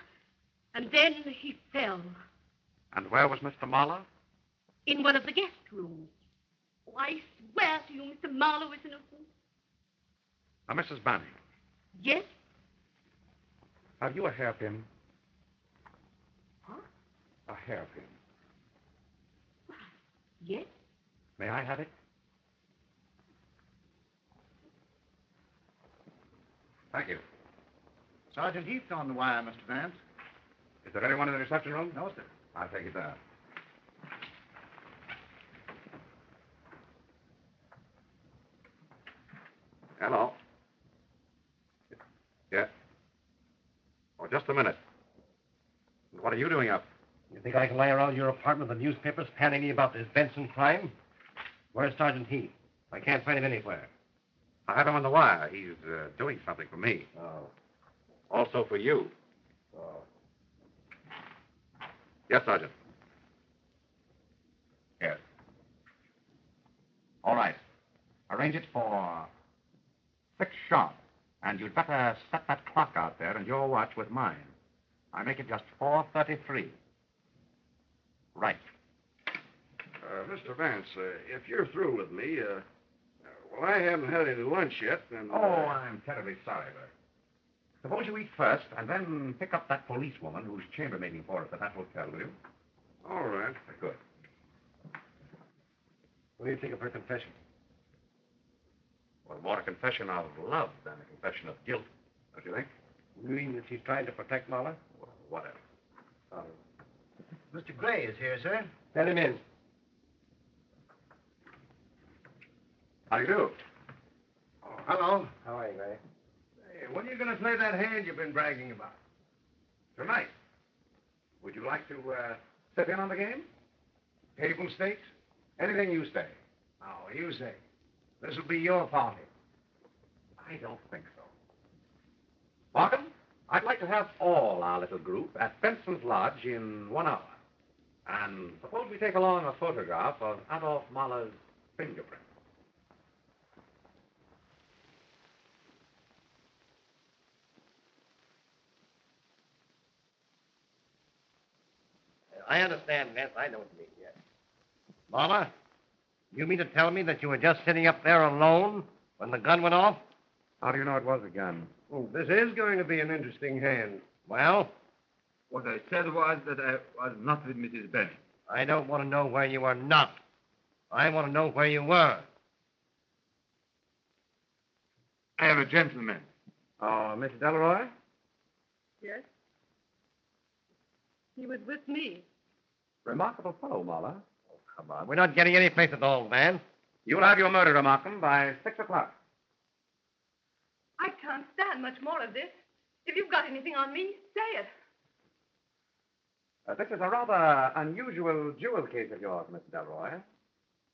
and then he fell. And where was Mr. Marlowe? In one of the guest rooms. Oh, I swear to you, Mr. Marlowe is innocent. Now, Mrs. Banning, Yes? have you a hairpin? Huh? A hairpin. Yes? May I have it? Thank you. Sergeant Heath's on the wire, Mr. Vance. Is there anyone in the reception room? No, sir. I'll take it there. Hello. Yes. Oh, just a minute. What are you doing up? You think I can lie around your apartment with the newspapers panicking about this Benson crime? Where's Sergeant Heath? I can't find him anywhere. I have him on the wire. He's doing something for me. Oh. Also for you. Oh. Yes, Sergeant. Yes. All right. Arrange it for 6 sharp. And you'd better set that clock out there and your watch with mine. I make it just 4:33. Right. Mr. Vance, if you're through with me, well, I haven't had any lunch yet, and... Oh, I'm terribly sorry, Bert. Suppose you eat first and then pick up that policewoman who's chambermaiding for us at that hotel, will you? All right. Good. What do you think of her confession? Well, more a confession of love than a confession of guilt, don't you think? You mean that she's trying to protect Marla? Well, whatever. Mr. Gray is here, sir. Let him in. How do you do? Oh, hello. How are you, Gray? Hey, when are you going to play that hand you've been bragging about? Tonight. Would you like to sit in on the game? Table stakes? Anything you say. Oh, you say. This'll be your party. I don't think so. Markham, I'd like to have all our little group at Benson's Lodge in 1 hour. And suppose we take along a photograph of Adolph Mahler's fingerprint. I understand, Vance. I know what you mean, yes. Mama, you mean to tell me that you were just sitting up there alone when the gun went off? How do you know it was a gun? Oh, this is going to be an interesting hand. Well, What I said was that I was not with Mrs. Benning. I don't want to know where you were not. I want to know where you were. I am a gentleman. Oh, Mr. Delroy? Yes? He was with me. Remarkable fellow, Marla. Oh, come on. We're not getting any place at all, Van. You'll have your murderer, Markham, by 6 o'clock. I can't stand much more of this. If you've got anything on me, say it. This is a rather unusual jewel case of yours, Miss Delroy.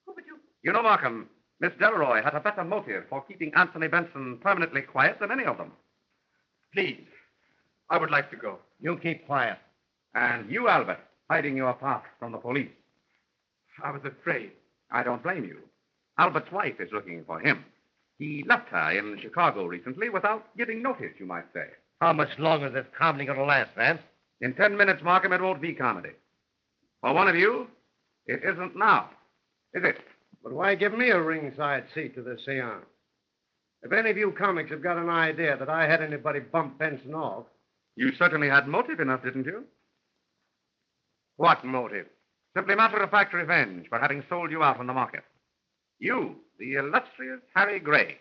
Oh, but you... You know, Markham, Miss Delroy had a better motive for keeping Anthony Benson permanently quiet than any of them. Please, I would like to go. You keep quiet. And you, Albert, hiding your part from the police. I was afraid. I don't blame you. Albert's wife is looking for him. He left her in Chicago recently without giving notice, you might say. How much longer is this comedy going to last, Vance? In 10 minutes, Markham, it won't be comedy. For one of you, It isn't now, is it? But why give me a ringside seat to this seance? If any of you comics have got an idea that I had anybody bump Benson off... You certainly had motive enough, didn't you? What motive? Simply matter-of-fact revenge for having sold you out on the market. You, the illustrious Harry Gray,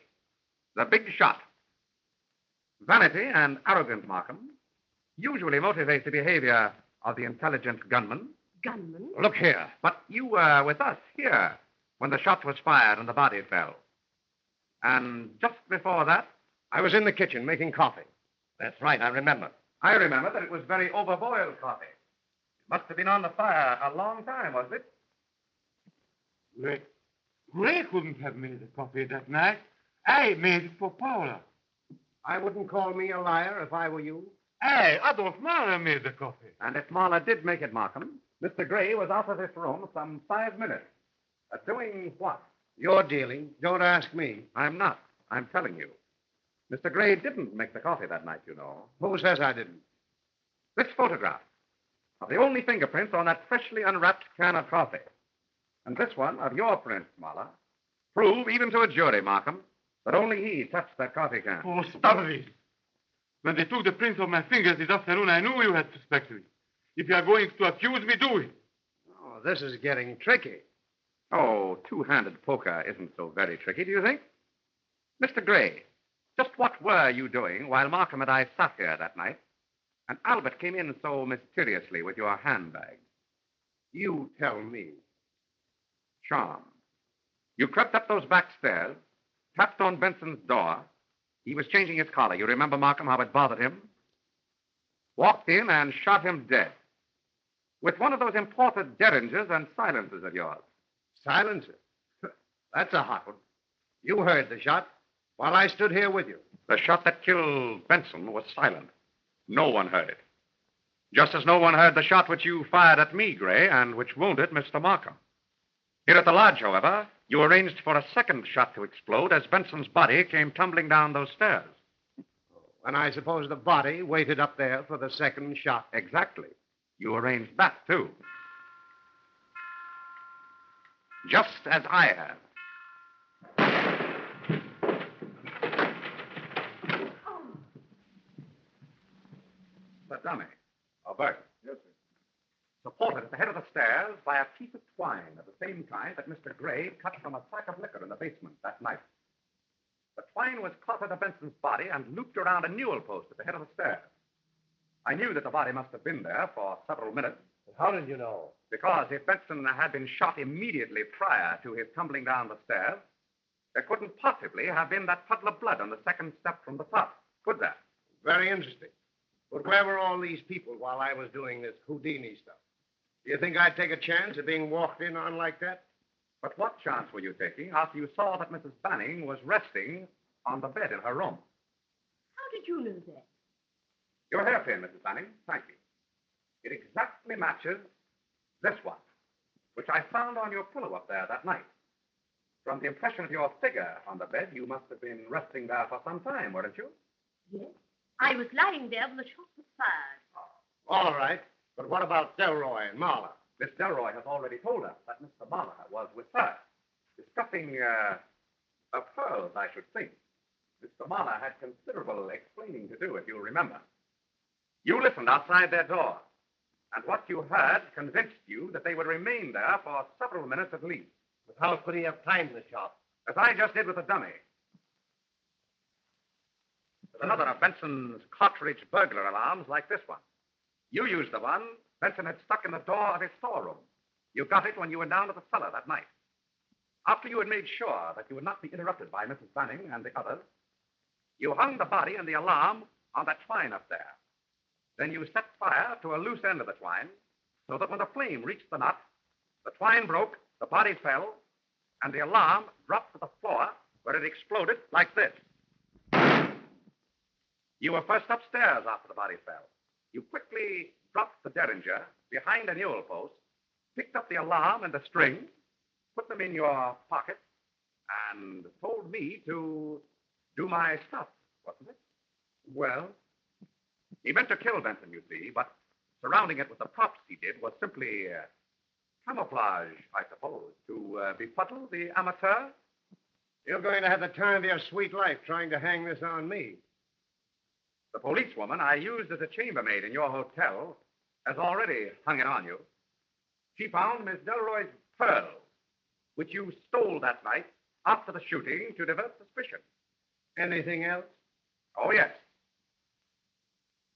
the big shot. Vanity and arrogance, Markham, usually motivate the behavior of the intelligent gunman. Gunman? Look here. But you were with us here when the shot was fired and the body fell. And just before that, I was in the kitchen making coffee. That's right, I remember. I remember that it was very overboiled coffee. It must have been on the fire a long time, wasn't it? Ray couldn't have made the coffee that night. I made it for Powell. I wouldn't call me a liar if I were you. Adolph Mahler made the coffee. And if Mahler did make it, Markham, Mr. Gray was out of this room some 5 minutes. Doing what? You're dealing. Don't ask me. I'm not. I'm telling you. Mr. Gray didn't make the coffee that night, you know. Who says I didn't? This photograph of the only fingerprints on that freshly unwrapped can of coffee. And this one of your print, Mahler, prove even to a jury, Markham, that only he touched that coffee can. Oh, stop this. When they took the prints of my fingers this afternoon, I knew you had suspected me. If you are going to accuse me, do it. Oh, this is getting tricky. Oh, two-handed poker isn't so very tricky, do you think? Mr. Gray, just what were you doing while Markham and I sat here that night, and Albert came in so mysteriously with your handbag? You tell me. Charm. You crept up those back stairs, tapped on Benson's door. He was changing his collar. You remember, Markham, how it bothered him? Walked in and shot him dead. With one of those imported derringers and silencers of yours. Silencer? That's a hot one. You heard the shot while I stood here with you. The shot that killed Benson was silent. No one heard it. Just as no one heard the shot which you fired at me, Gray, and which wounded Mr. Markham. Here at the lodge, however, you arranged for a second shot to explode as Benson's body came tumbling down those stairs. And I suppose the body waited up there for the second shot. Exactly. You arranged that, too. Just as I have. The dummy. Bert. Yes, sir. Supported at the head of the stairs by a piece of twine of the same kind that Mr. Gray cut from a sack of liquor in the basement that night. The twine was caught to Benson's body and looped around a newel post at the head of the stairs. I knew that the body must have been there for several minutes. How did you know? Because if Benson had been shot immediately prior to his tumbling down the stairs, there couldn't possibly have been that puddle of blood on the second step from the top, could there? Very interesting. But where were all these people while I was doing this Houdini stuff? Do you think I'd take a chance of being walked in on like that? But what chance were you taking after you saw that Mrs. Banning was resting on the bed in her room? How did you know that? Your hairpin, Mrs. Banning. Thank you. It exactly matches this one, which I found on your pillow up there that night. From the impression of your figure on the bed, you must have been resting there for some time, weren't you? Yes. I was lying there when the shot was fired. All right. But what about Delroy and Mahler? Miss Delroy has already told us that Mr. Mahler was with her, discussing pearls, I should think. Mr. Mahler had considerable explaining to do, if you'll remember. You listened outside their door, and what you heard convinced you that they would remain there for several minutes at least. But how could he have timed the shot? As I just did with the dummy. There's another of Benson's cartridge burglar alarms like this one. You used the one Benson had stuck in the door of his storeroom. You got it when you went down to the cellar that night. After you had made sure that you would not be interrupted by Mrs. Banning and the others, you hung the body and the alarm on that twine up there. Then you set fire to a loose end of the twine so that when the flame reached the nut, the twine broke, the body fell, and the alarm dropped to the floor where it exploded like this. You were first upstairs after the body fell. You quickly dropped the derringer behind a newel post, picked up the alarm and the string, put them in your pocket, and told me to do my stuff, wasn't it? Well, he meant to kill Benson, you see, but surrounding it with the props he did was simply Camouflage, I suppose, to befuddle the amateur? You're going to have the time of your sweet life trying to hang this on me. The policewoman I used as a chambermaid in your hotel has already hung it on you. She found Miss Delroy's pearls, which you stole that night after the shooting to divert suspicion. Anything else? Oh, yes.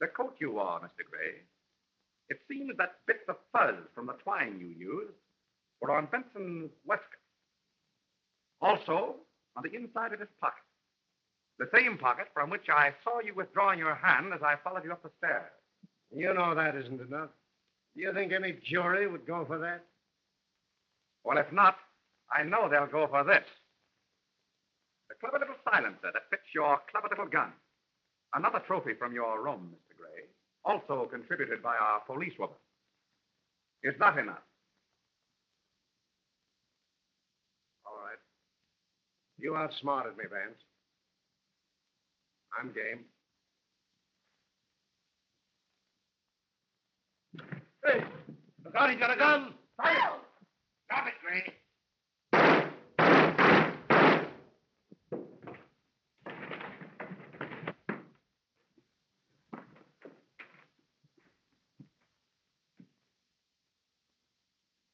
The coat you wore, Mr. Gray. It seems that bits of fuzz from the twine you used were on Benson's waistcoat. Also, on the inside of his pocket. The same pocket from which I saw you withdrawing your hand as I followed you up the stairs. You know that isn't enough. Do you think any jury would go for that? Well, if not, I know they'll go for this. The clever little silencer that fits your clever little gun. Another trophy from your room, Mr. Gray, also contributed by our policewoman. Is that enough? All right. You outsmarted me, Vance. I'm game. Hey, look out, he's got a gun. Fire! Stop it, Gray.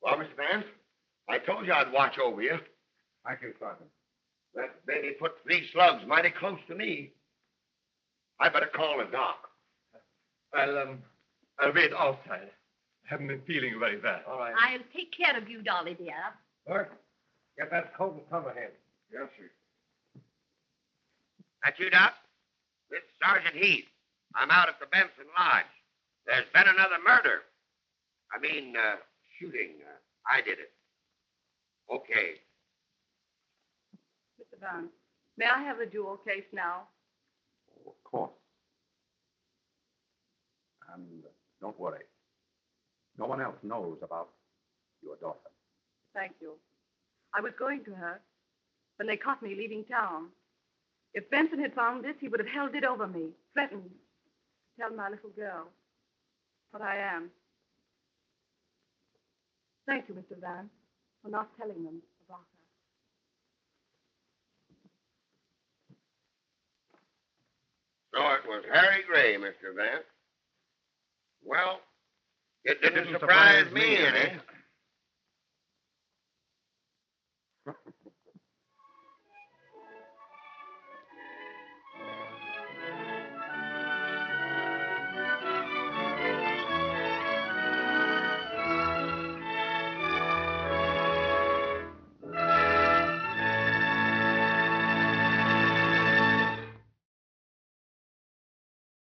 Well, Mr. Vance, I told you I'd watch over you. Thank you, Sergeant. That baby put 3 slugs mighty close to me. I better call the doc. I'll wait outside. I haven't been feeling very well. All right. I'll take care of you, Dolly, dear. Bert, get that coat and cover him. Yes, sir. That you, Doc? This is Sergeant Heath. I'm out at the Benson Lodge. There's been another murder. I mean, shooting. I did it. Okay. Mr. Vance, may I have the jewel case now? Oh, of course. And don't worry. No one else knows about your daughter. Thank you. I was going to her when they caught me leaving town. If Benson had found this, he would have held it over me, threatened to tell my little girl what I am. Thank you, Mr. Vance, for not telling them about her. So it was Harry Gray, Mr. Vance. Well, it didn't surprise me any.